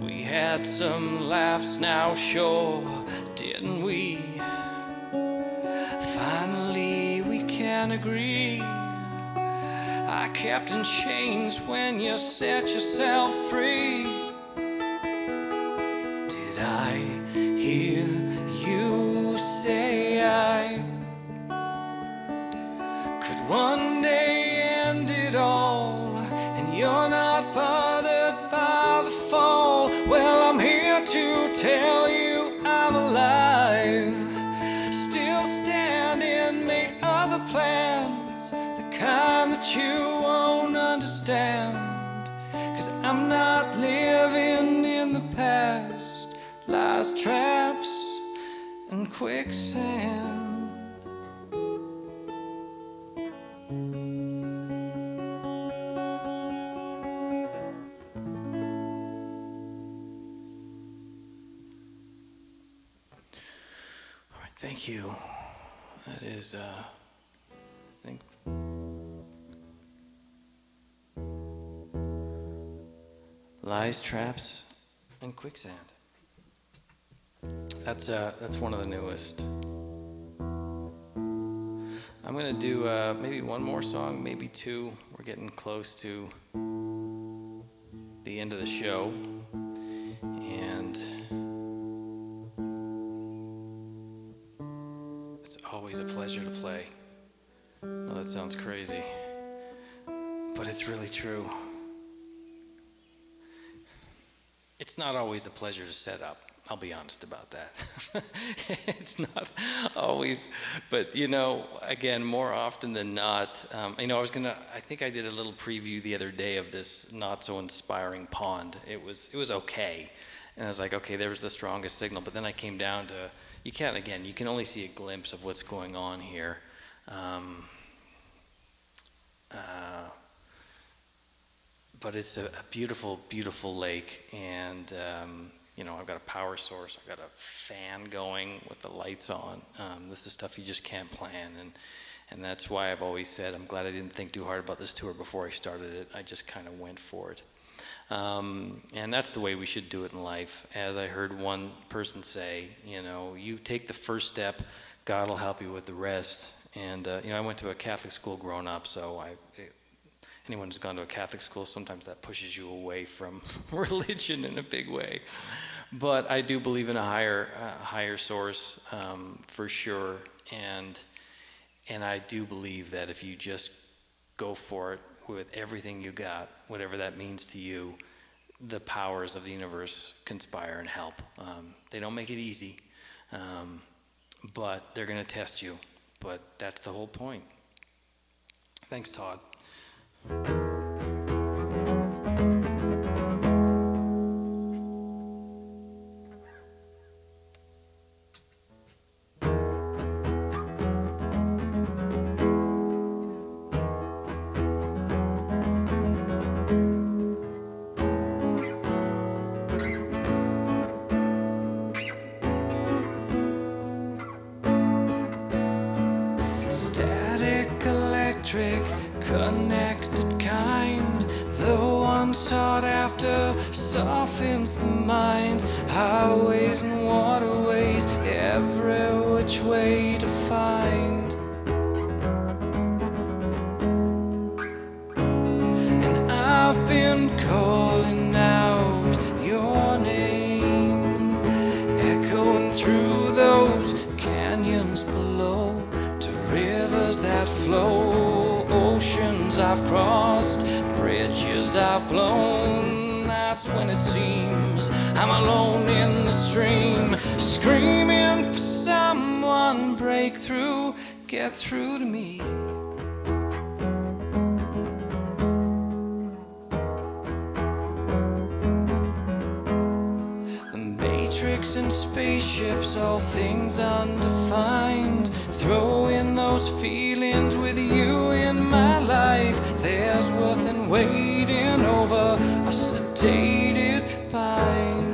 We had some laughs now, sure, didn't we? Finally we can agree. I kept in chains when you set yourself free. Did I hear you say I could one day end it all, and you're not bothered by the fall? Well, I'm here to tell you I'm alive, still standing, made other plans, the kind that you won't understand. 'Cause I'm not living in the past, lies, traps, and quicksand. All right, thank you. That is, I think, lies, traps, and quicksand. That's one of the newest. I'm gonna do maybe one more song, maybe two. We're getting close to the end of the show, and it's always a pleasure to play. I know that sounds crazy, but it's really true. It's not always a pleasure to set up. I'll be honest about that. It's not always, but again, more often than not, I think I did a little preview the other day of this not so inspiring pond. It was okay. And I was like, okay, there's the strongest signal. But then I came down to, you can only see a glimpse of what's going on here. But it's a beautiful, beautiful lake, and I've got a power source, I've got a fan going with the lights on. This is stuff you just can't plan, and that's why I've always said I'm glad I didn't think too hard about this tour before I started it. I just kind of went for it. And that's the way we should do it in life. As I heard one person say, you take the first step, God will help you with the rest. And I went to a Catholic school growing up, so anyone who's gone to a Catholic school, sometimes that pushes you away from religion in a big way. But I do believe in a higher source, for sure. And I do believe that if you just go for it with everything you got, whatever that means to you, the powers of the universe conspire and help. They don't make it easy, but they're going to test you. but that's the whole point. Thanks, Todd. Connected kind, the one sought after softens the mind. Highways and waterways, every which way to find. And I've been calling out your name, echoing through those canyons below to rivers that flow. Oceans I've crossed, bridges I've blown. That's when it seems I'm alone in the stream, screaming for someone, break through, get through to me. The matrix and spaceships, all things undefined. Throw in those feelings with you in my life. There's worth in waiting over a sedated pine.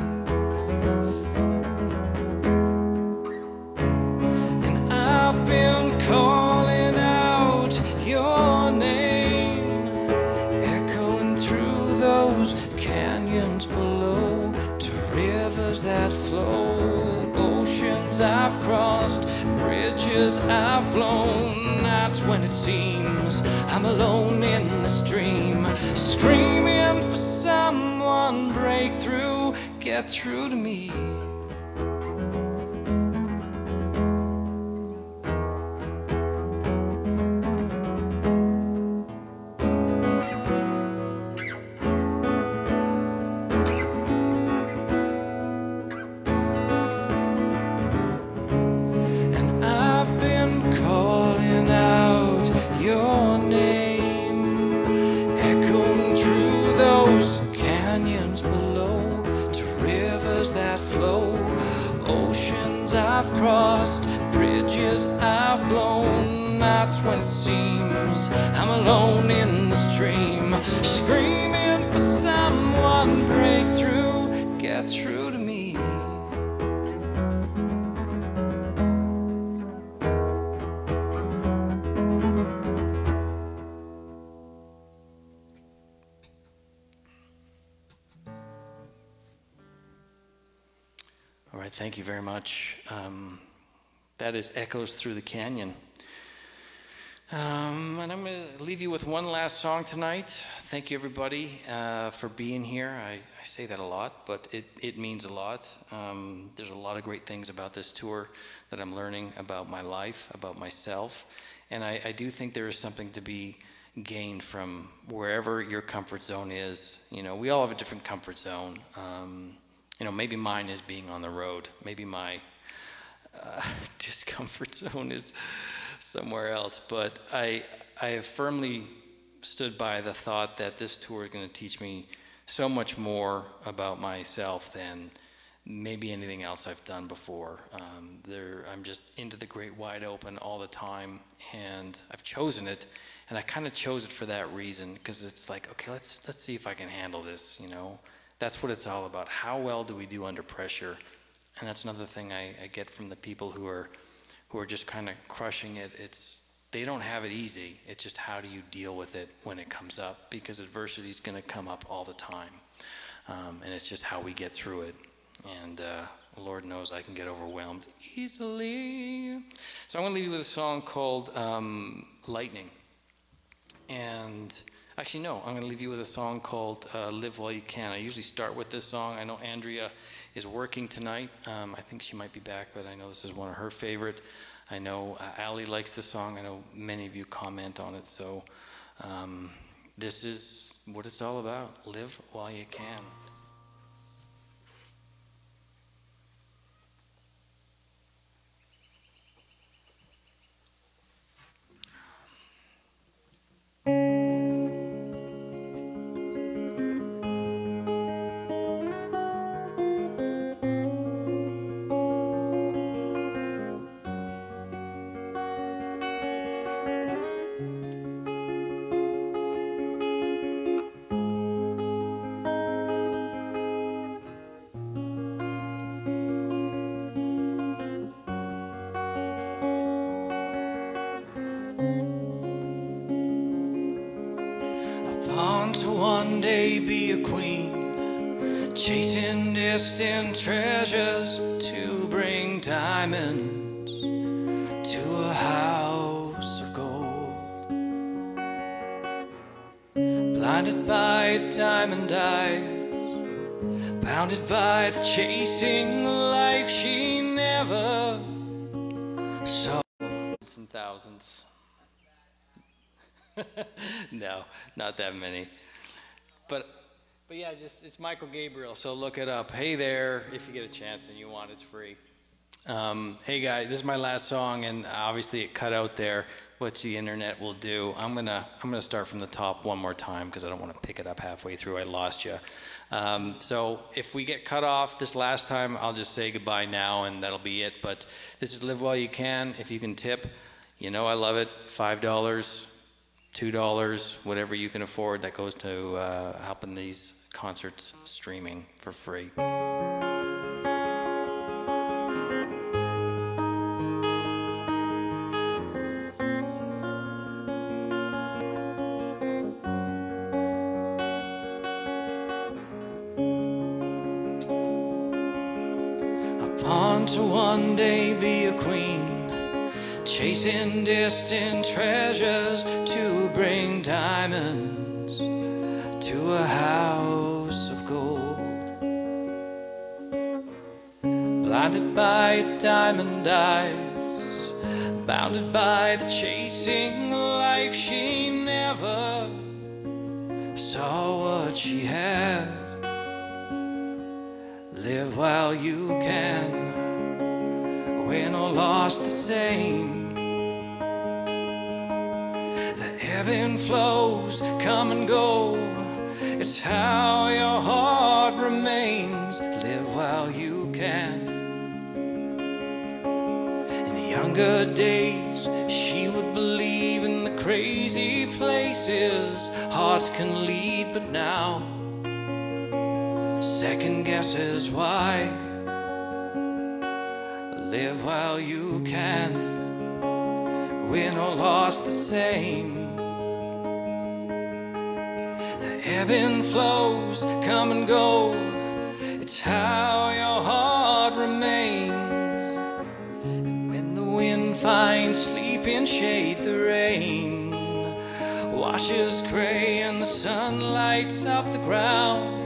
And I've been calling out your name, echoing through those canyons below to rivers that flow. Oceans I've crossed, bridges I've blown. That's when it seems I'm alone in the stream, screaming for someone, break through, get through to me. I've crossed, bridges I've blown. That's when it seems I'm alone in the stream, screaming for someone, break through, get through to me. All right, thank you very much. That is Echoes Through the Canyon. And I'm going to leave you with one last song tonight. Thank you, everybody, for being here. I say that a lot, but it means a lot. There's a lot of great things about this tour that I'm learning about my life, about myself. And I do think there is something to be gained from wherever your comfort zone is. You know, we all have a different comfort zone. You know, maybe mine is being on the road. Maybe my discomfort zone is somewhere else. But I have firmly stood by the thought that this tour is going to teach me so much more about myself than maybe anything else I've done before. I'm just into the great wide open all the time, and I've chosen it. And I kind of chose it for that reason, because it's like, okay, let's see if I can handle this, you know. That's what it's all about. How well do we do under pressure? And that's another thing I get from the people who are just kind of crushing it. They don't have it easy. It's just how do you deal with it when it comes up? Because adversity is going to come up all the time. And it's just how we get through it. And Lord knows I can get overwhelmed easily. So I'm going to leave you with a song called Lightning. And actually, no, I'm going to leave you with a song called Live While You Can. I usually start with this song. I know Andrea is working tonight. I think she might be back, but I know this is one of her favorite. I know Allie likes the song. I know many of you comment on it. So this is what it's all about. Live while you can. on to one day be a queen, chasing distant treasures to bring diamonds to a house of gold. Blinded by diamond eyes, bounded by the chasing life she never saw. And thousands. No, not that many. But yeah, just it's Michael Gabriel, so look it up. Hey there, if you get a chance and you want, it's free. Hey guys, this is my last song, and obviously it cut out there, which the internet will do. I'm gonna start from the top one more time because I don't want to pick it up halfway through. I lost you. So if we get cut off this last time, I'll just say goodbye now, and that'll be it. But this is Live While You Can. If you can tip, you know I love it. $5, $2, whatever you can afford, that goes to helping these concerts streaming for free. On to one day be a queen, chasing distant treasures to bring diamonds to a house of gold. Blinded by diamond eyes, bounded by the chasing life she never saw what she had. Live while you can, win or lost the same. The ebb and flows come and go, it's how your heart remains. Live while you can. In younger days, she would believe in the crazy places hearts can lead, but now second guesses why. Live while you can, win or lost the same. The ebb and flows come and go, it's how your heart remains. And when the wind finds sleeping shade, the rain washes gray and the sun lights up the ground.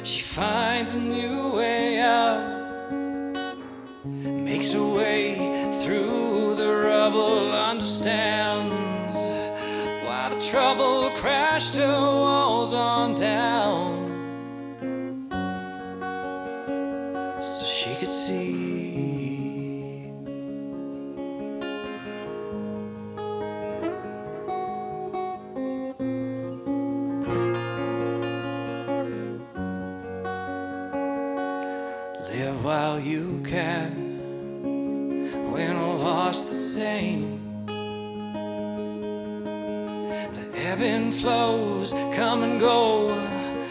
She finds a new way out, makes a way through the rubble, understands why the trouble crashed her walls on down, so she could see. Live while you can, win or lost the same. The ebb and flows come and go,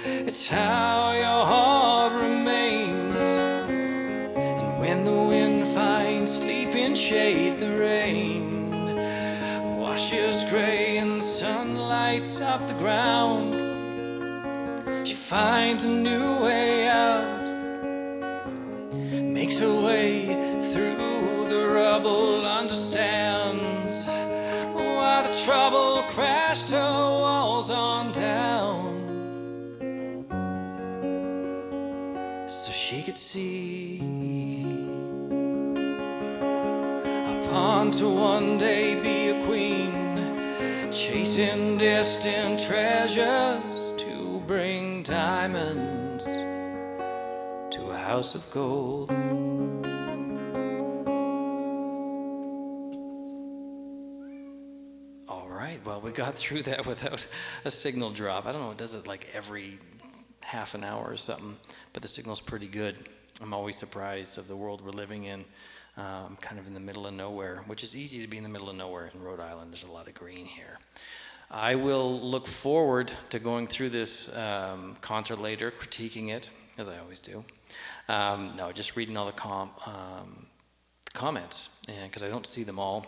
it's how your heart remains. And when the wind finds sleeping shade, the rain washes gray and the sun lights up the ground. She finds a new way out, makes her way through the rubble, understands why the trouble crashed her walls on down, so she could see. Upon to one day be a queen, chasing distant treasures to bring diamonds to a house of gold. All right, well, we got through that without a signal drop. I don't know, it does it like every half an hour or something, but the signal's pretty good. I'm always surprised of the world we're living in. I'm kind of in the middle of nowhere, which is easy to be in the middle of nowhere in Rhode Island. There's a lot of green here. I will look forward to going through this concert later, critiquing it, as I always do. No, just reading all the comments, because I don't see them all.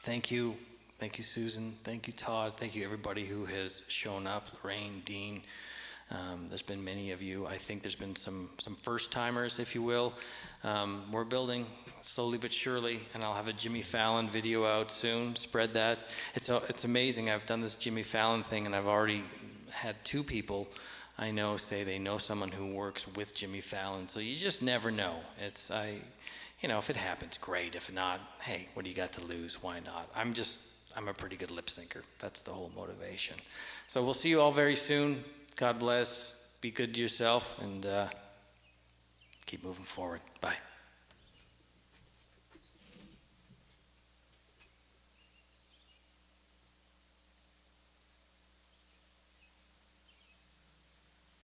Thank you Thank you, Susan. Thank you, Todd. Thank you, everybody who has shown up. Lorraine, Dean. There's been many of you. I think there's been some first timers, if you will. We're building slowly but surely, and I'll have a Jimmy Fallon video out soon. Spread that. It's amazing. I've done this Jimmy Fallon thing, and I've already had 2 people I know say they know someone who works with Jimmy Fallon. So you just never know. If it happens, great. If not, hey, what do you got to lose? Why not? I'm a pretty good lip syncer. That's the whole motivation. So we'll see you all very soon. God bless. Be good to yourself, and keep moving forward. Bye.